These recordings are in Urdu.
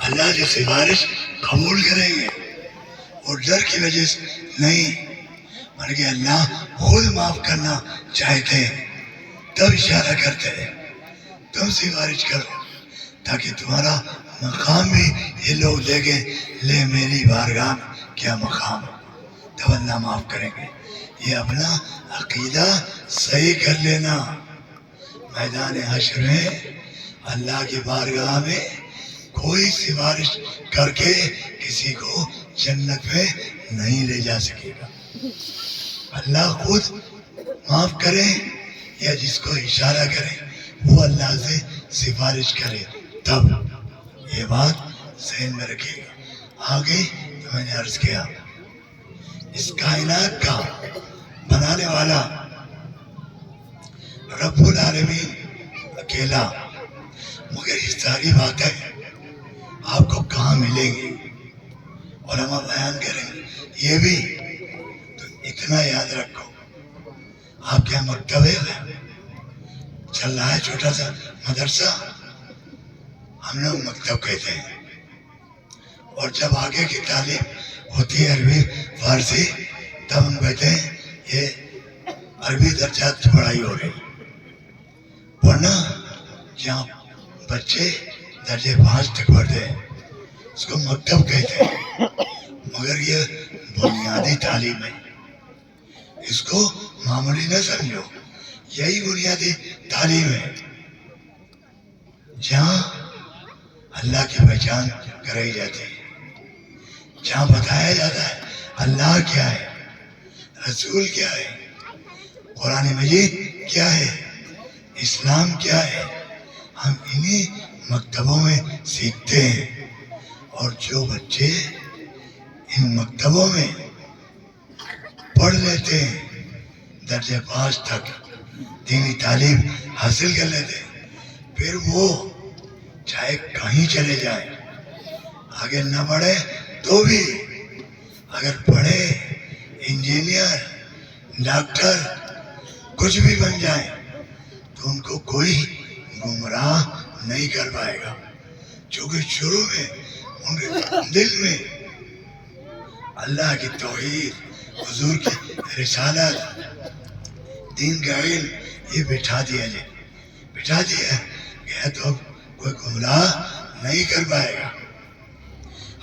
اللہ کی سفارش قبول کریں گے، اور ڈر کی وجہ سے نہیں، بلکہ اللہ خود معاف کرنا چاہتے تب اشارہ کرتے ہیں تم سفارش کرو تاکہ تمہارا مقام بھی یہ لوگ دیکھیں، لے میری بارگاہ میں کیا مقام ہے، تب اللہ معاف کریں گے۔ یہ اپنا عقیدہ صحیح کر لینا، میدان حشر میں اللہ کی بارگاہ میں کوئی سفارش کر کے کسی کو جنت میں نہیں لے جا سکے گا۔ اللہ خود معاف کرے یا جس کو اشارہ کرے وہ اللہ سے سفارش کرے، تب یہ بات ذہن میں رکھیے گا۔ آگے تو میں نے عرض کیا اس کائنات کا بنانے والا رب العالمین اکیلا، مگر یہ ساری باتیں آپ کو کہاں ملیں گی؟ علماء بیان کریں یہ بھی تو اتنا یاد رکھو، آپ کے مکتب چل رہا ہے چھوٹا سا مدرسہ، ہم لوگ مکتب کہتے ہیں، اور جب آگے کی تعلیم ہوتی ہے عربی فارسی تب ہم کہتے ہیں یہ عربی درجات کی پڑھائی ہو رہی، ورنہ جہاں بچے درجے 5 تک پڑھتے ہیں اس کو مکتب کہتے ہیں، مگر یہ بنیادی تعلیم ہے، اس کو معمولی نہ سمجھو، یہی بنیادی تعلیم ہے جہاں اللہ کی پہچان کرائی جاتی ہے، جہاں بتایا جاتا ہے اللہ کیا ہے، رسول کیا ہے، قرآن مجید کیا ہے، اسلام کیا ہے، ہم انہی مکتبوں میں سیکھتے ہیں۔ اور جو بچے ان مکتبوں میں پڑھ لیتے ہیں درجہ 5 تک دینی تعلیم حاصل کر لیتے ہیں، پھر وہ چاہے کہیں چلے جائیں، آگے نہ پڑھے تو بھی، اگر پڑھے انجینئر ڈاکٹر کچھ بھی بن جائیں تو ان کو کوئی گمراہ نہیں کر پائے گا، چونکہ شروع میں ان کے دل میں اللہ کی توحید، حضور کی رسالت، دین کا علم یہ بٹھا دیا گیا تو کوئی گمراہ نہیں کر پائے گا۔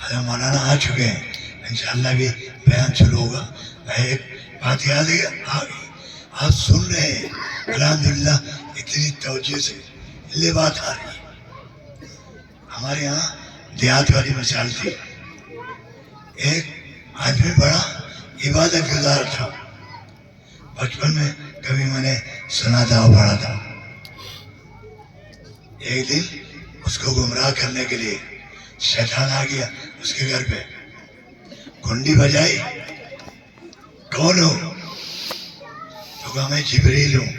حضرت مولانا آ چکے ہیں، انشاءاللہ بھی بیان شروع ہوگا۔ ایک بات یاد ہے آپ سن رہے ہیں الحمدللہ اتنی توجہ سے یہ بات آ رہی ہے۔ ہمارے یہاں دیہات والی مثال تھی، ایک آدمی بڑا عبادت گزار تھا، بچپن میں کبھی میں نے سنا تھا اور پڑھا تھا۔ ایک دن اس کو گمراہ کرنے کے لیے شیطان آ گیا اس کے گھر پہ، گھنٹی بجائی، کون ہو؟ تو کہا میں جبریل ہوں۔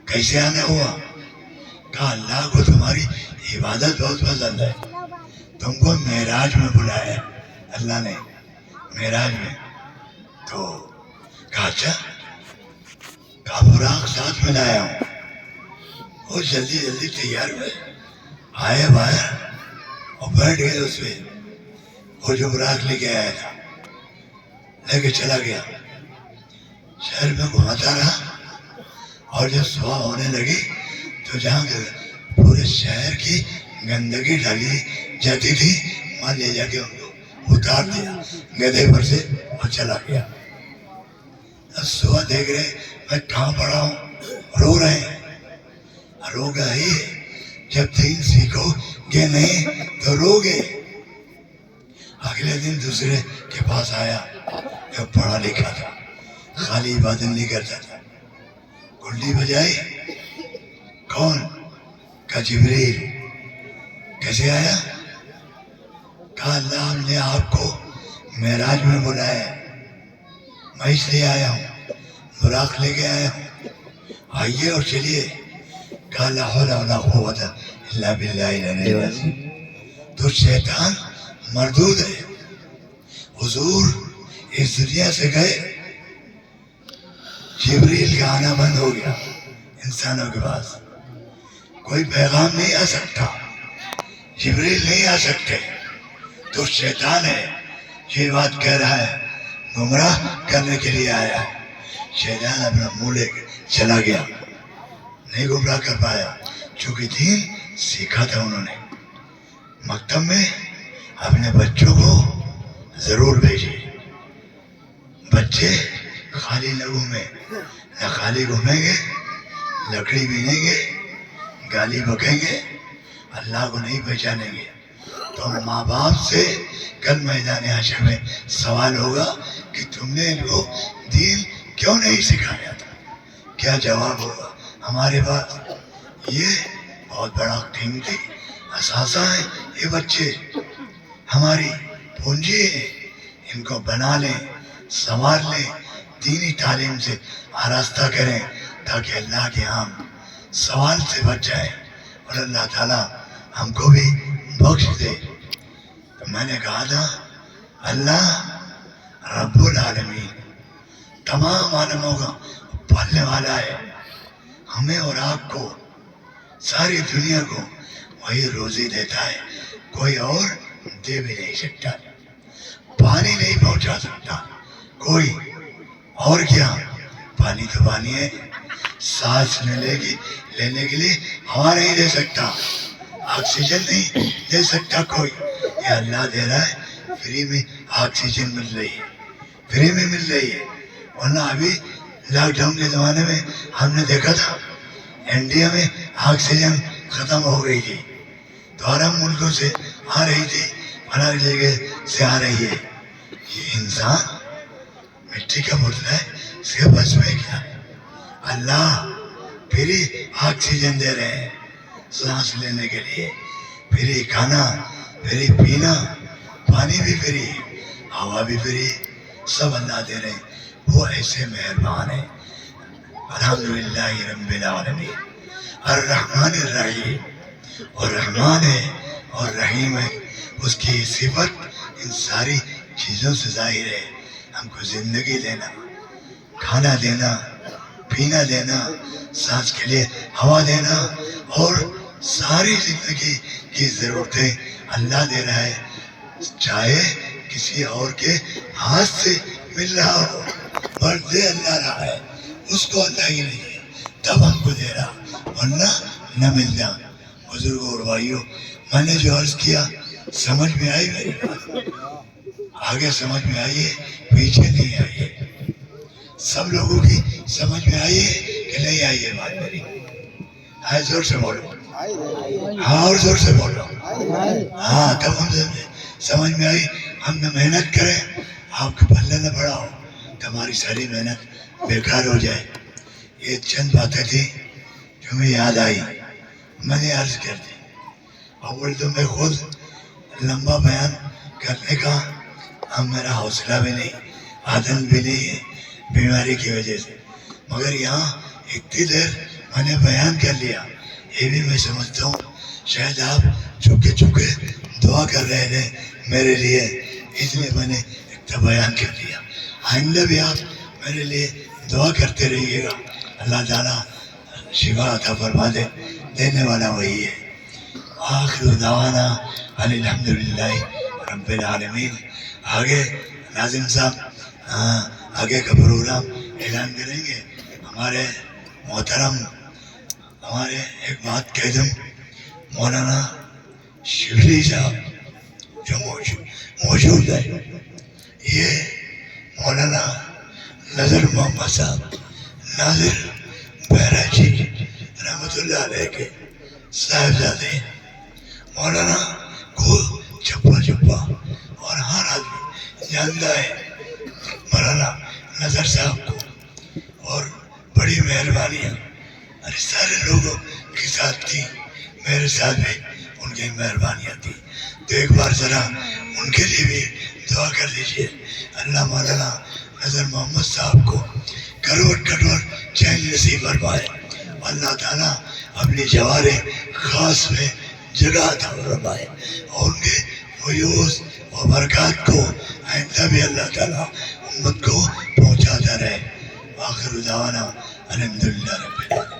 کیسے آنا ہوا؟ کہا اللہ کو تمہاری عبادت بہت پسند ہے، تم کو معراج میں بلایا اللہ نے، معراج میں۔ تو کہا اچھا، کہا براق ساتھ میں لایا ہوں۔ وہ جلدی جلدی تیار ہوئے، آئے باہر اور بیٹھ گئے اس پہ، وہ جو براق لے کے آیا تھا لے کے چلا گیا، شہر میں گھماتا رہا، اور جب صبح ہونے لگی تو جہاں پورے شہر کی گندگی ڈالی جاتی تھی وہاں لے جا کے ان کو اتار دیا گدھے پر سے اور چلا گیا۔ صبح دیکھ رہے میں کہاں پڑا ہوں، رو رہے ہیں، رو گا ہی جب دین سیکھو گے نہیں تو رو گے۔ اگلے دن دوسرے کے پاس آیا جو پڑھا لکھا تھا، خالی عبادت نہیں کرتا تھا، گھنٹی بجائی، کون؟ کہا جبریل۔ کیسے آیا؟ کہا اللہ نے آپ کو معراج میں بلایا، میں اس لیے آیا ہوں، براق لے کے آیا ہوں، آئیے اور چلیے۔ کہا لا حول ولا قوت الا باللہ العلی العظیم۔ تو شیطان مردود ہے، حضور اس دنیا سے گئے، جبریل کا آنا بند ہو گیا، انسانوں کے پاس کوئی پیغام نہیں آ سکتا، جبریل نہیں آ سکتے، تو شیطان ہے یہ بات کہہ رہا ہے، گمراہ کرنے کے لیے آیا ہے۔ شیطان اپنا منہ لے کے چلا گیا، نہیں گمراہ کر پایا، چونکہ دین سیکھا تھا انہوں نے۔ مکتب میں اپنے بچوں کو ضرور بھیجیے، بچے خالی نہ گھومیں، نہ خالی گھومیں گے، لکڑی بینیں گے، گالی بکیں گے، اللہ کو نہیں پہچانیں گے، تو ماں باپ سے کل میدان حشر میں سوال ہوگا کہ تم نے ان کو دین کیوں نہیں سکھایا تھا؟ کیا جواب ہوگا ہمارے پاس؟ یہ بہت بڑا قیمتی اثاثہ ہے، یہ بچے ہماری پونجی ہے، ان کو بنا لیں، سنوار لیں، دینی تعلیم سے آراستہ کریں تاکہ اللہ کے ہم سوال سے بچ جائیں اور اللہ تعالیٰ ہم کو بھی بخش دے۔ تو میں نے کہا تھا اللہ رب العالمین تمام عالموں کا پالنے والا ہے، ہمیں اور آپ کو، ساری دنیا کو وہی روزی دیتا ہے، کوئی اور دے بھی نہیں سکتا، پانی نہیں پہنچا سکتا کوئی، اور کیا، پانی تو پانی ہے، سانس لینے کے لیے ہوا نہیں دے سکتا، آکسیجن نہیں دے سکتا کوئی، یہ اللہ دے رہا ہے، فری میں آکسیجن مل رہی ہے، فری میں مل رہی ہے، ورنہ ابھی لاک ڈاؤن کے زمانے میں ہم نے دیکھا تھا انڈیا میں آکسیجن ختم ہو گئی تھی، تو عرب ملکوں سے آ رہی تھی، فلاں جگہ سے آ رہی ہے، یہ انسان مٹی کا پتلا ہے، اس کے بس میں کیا ہے؟ اللہ فری آکسیجن دے رہے ہیں سانس لینے کے لیے، فری کھانا، فری پینا، پانی بھی فری، ہوا بھی فری، سب اللہ دے رہے ہیں، وہ ایسے مہربان ہیں۔ الحمدللہ رب العالمین الرحمن الرحیم، اور رحمان ہے اور رحیم ہے، اس کی صفت ان ساری چیزوں سے ظاہر ہے، ہم کو زندگی دینا، کھانا دینا، پینا دینا، سانس کے لیے ہوا دینا، اور ساری زندگی کی ضرورتیں اللہ دے رہا ہے، چاہے کسی اور کے ہاتھ سے مل رہا ہو اور دے اللہ رہا ہے، اس کو اللہ ہی نہیں ہے، تب ہم کو دے رہا، ورنہ نہ ملنا۔ بزرگوں اور بھائیوں، میں نے جو عرض کیا سمجھ میں آئی میری بات؟ آگے سمجھ میں آئی ہے، پیچھے نہیں آئی ہے، سب لوگوں کی سمجھ میں آئی ہے کہ نہیں آئی ہے بات میری؟ ہاں زور سے بولو، ہاں اور زور سے بولو، ہاں تب ہم سمجھ میں آئی، ہم نے محنت کریں، آپ کے پلے نہ پڑا ہو، تمہاری ساری محنت بیکار ہو جائے۔ یہ چند باتیں تھیں جو میں یاد آئی، میں نے عرض کر دی۔ اول تو میں خود لمبا بیان کرنے کا اب میرا حوصلہ بھی نہیں، عادت بھی نہیں ہے بیماری کی وجہ سے، مگر یہاں اتنی دیر میں نے بیان کر لیا، یہ بھی میں سمجھتا ہوں شاید آپ چپکے چپکے دعا کر رہے تھے میرے لیے، اس لیے میں نے اتنا بیان کر دیا۔ آئندہ بھی آپ میرے لیے دعا کرتے رہیے گا، اللہ تعالیٰ شفا عطا فرما دے، دینے والا وہی ہے۔ آخر دعوانا الحمدللہ رب العالمین۔ آگے ناظم صاحب آگے کا پروگرام اعلان کریں گے، ہمارے محترم، ہمارے ایک بات کہہ دوں، مولانا شبلی صاحب جو موجود ہے، یہ مولانا نذر محمد صاحب ناظر بہراجی رحمۃ اللہ علیہ کے صاحبزادے ہیں۔ مولانا کو چپا چپا اور ہر آدمی جانتا ہے مولانا نذر صاحب کو، اور بڑی مہربانیاں ارے سارے لوگوں کے ساتھ تھی، میرے ساتھ بھی ان کی مہربانیاں تھی، تو ایک بار ذرا ان کے لیے بھی دعا کر دیجیے، اللہ مولانا نذر محمد صاحب کو کروڑ کروڑ چین نصیب فرمائے، اللہ تعالیٰ اپنی جوار خاص میں جگہ عطا فرمائے، اور ان کے فیوز و برکات کو آئندہ بھی اللہ تعالیٰ امت کو پہنچاتا رہے۔ آخر دعوانا الحمدللہ رب العالمین۔